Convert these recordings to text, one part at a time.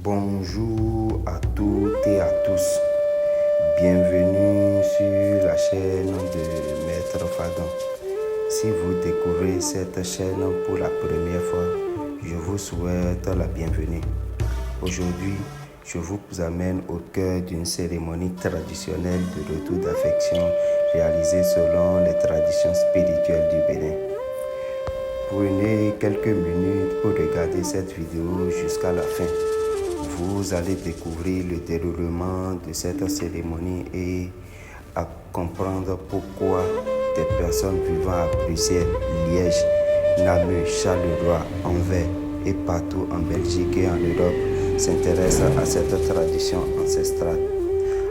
Bonjour à toutes et à tous. Bienvenue sur la chaîne de Maître Fadon. Si vous découvrez cette chaîne pour la première fois, je vous souhaite la bienvenue. Aujourd'hui, je vous amène au cœur d'une cérémonie traditionnelle de retour d'affection réalisée selon les traditions spirituelles du Bénin. Prenez quelques minutes pour regarder cette vidéo jusqu'à la fin. Vous allez découvrir le déroulement de cette cérémonie et à comprendre pourquoi des personnes vivant à Bruxelles, Liège, Namur, Charleroi, Anvers et partout en Belgique et en Europe s'intéressent à cette tradition ancestrale.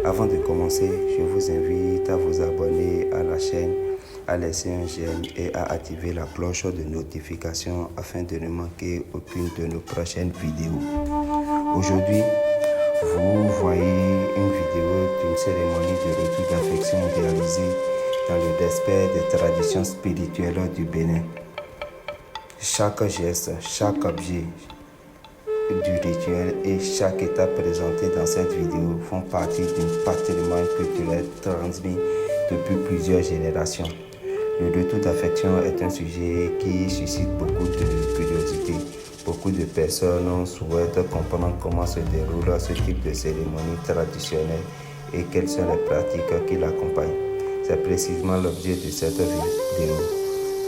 Avant de commencer, je vous invite à vous abonner à la chaîne, à laisser un j'aime et à activer la cloche de notification afin de ne manquer aucune de nos prochaines vidéos. Aujourd'hui, vous voyez une vidéo d'une cérémonie de retour d'affection réalisée dans le respect des traditions spirituelles du Bénin. Chaque geste, chaque objet du rituel et chaque étape présentée dans cette vidéo font partie d'un patrimoine culturel transmis depuis plusieurs générations. Le retour d'affection est un sujet qui suscite beaucoup de curiosité. Beaucoup de personnes souhaitent comprendre comment se déroule ce type de cérémonie traditionnelle et quelles sont les pratiques qui l'accompagnent. C'est précisément l'objet de cette vidéo.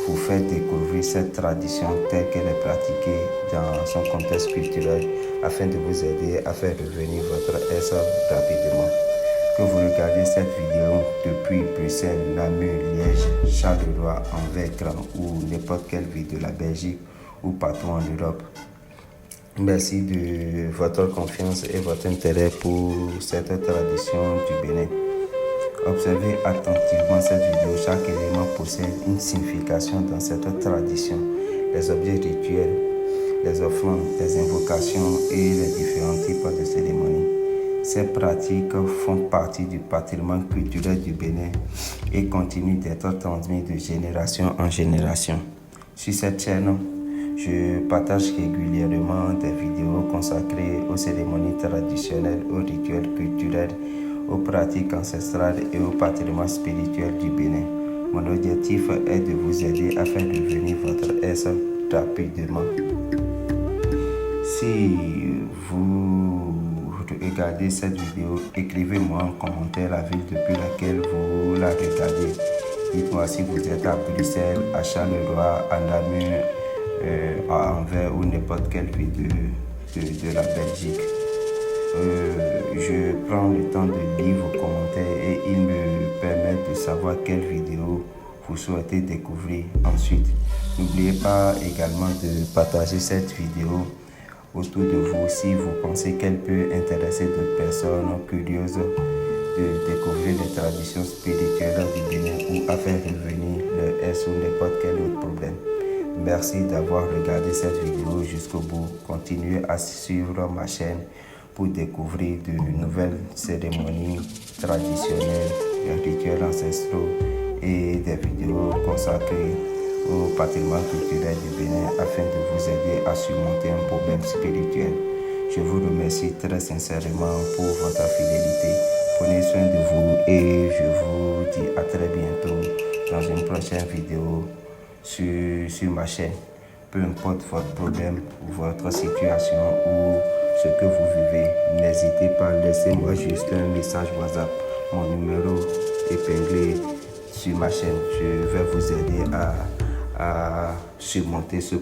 Vous faire découvrir cette tradition telle qu'elle est pratiquée dans son contexte culturel afin de vous aider à faire revenir votre S rapidement. Que vous regardez cette vidéo depuis Bruxelles, Namur, Liège, Charleroi, Anvers, Grand ou n'importe quelle ville de la Belgique ou partout en Europe. Merci de votre confiance et votre intérêt pour cette tradition du Bénin. Observez attentivement cette vidéo. Chaque élément possède une signification dans cette tradition. Les objets rituels, les offrandes, les invocations et les différents types de cérémonies. Ces pratiques font partie du patrimoine culturel du Bénin et continuent d'être transmises de génération en génération. Sur cette chaîne, je partage régulièrement des vidéos consacrées aux cérémonies traditionnelles, aux rituels culturels, aux pratiques ancestrales et au patrimoine spirituel du Bénin. Mon objectif est de vous aider à faire devenir votre S rapidement. Si vous regardez cette vidéo, écrivez-moi en commentaire la ville depuis laquelle vous la regardez. Dites-moi si vous êtes à Bruxelles, à Charleroi, à Namur, à Anvers ou n'importe quelle ville de la Belgique. Je prends le temps de lire vos commentaires et ils me permettent de savoir quelle vidéo vous souhaitez découvrir ensuite. N'oubliez pas également de partager cette vidéo autour de vous si vous pensez qu'elle peut intéresser d'autres personnes curieuses de découvrir les traditions spirituelles du Bénin ou à faire revenir le S ou n'importe quel autre problème. Merci d'avoir regardé cette vidéo jusqu'au bout. Continuez à suivre ma chaîne pour découvrir de nouvelles cérémonies traditionnelles, des rituels ancestraux et des vidéos consacrées au patrimoine culturel du Bénin afin de vous aider à surmonter un problème spirituel. Je vous remercie très sincèrement pour votre fidélité. Prenez soin de vous et je vous dis à très bientôt dans une prochaine vidéo sur ma chaîne. Peu importe votre problème ou votre situation ou ce que vous vivez, n'hésitez pas, laissez-moi juste un message WhatsApp. Mon numéro épinglé sur ma chaîne. Je vais vous aider à surmonter ce problème.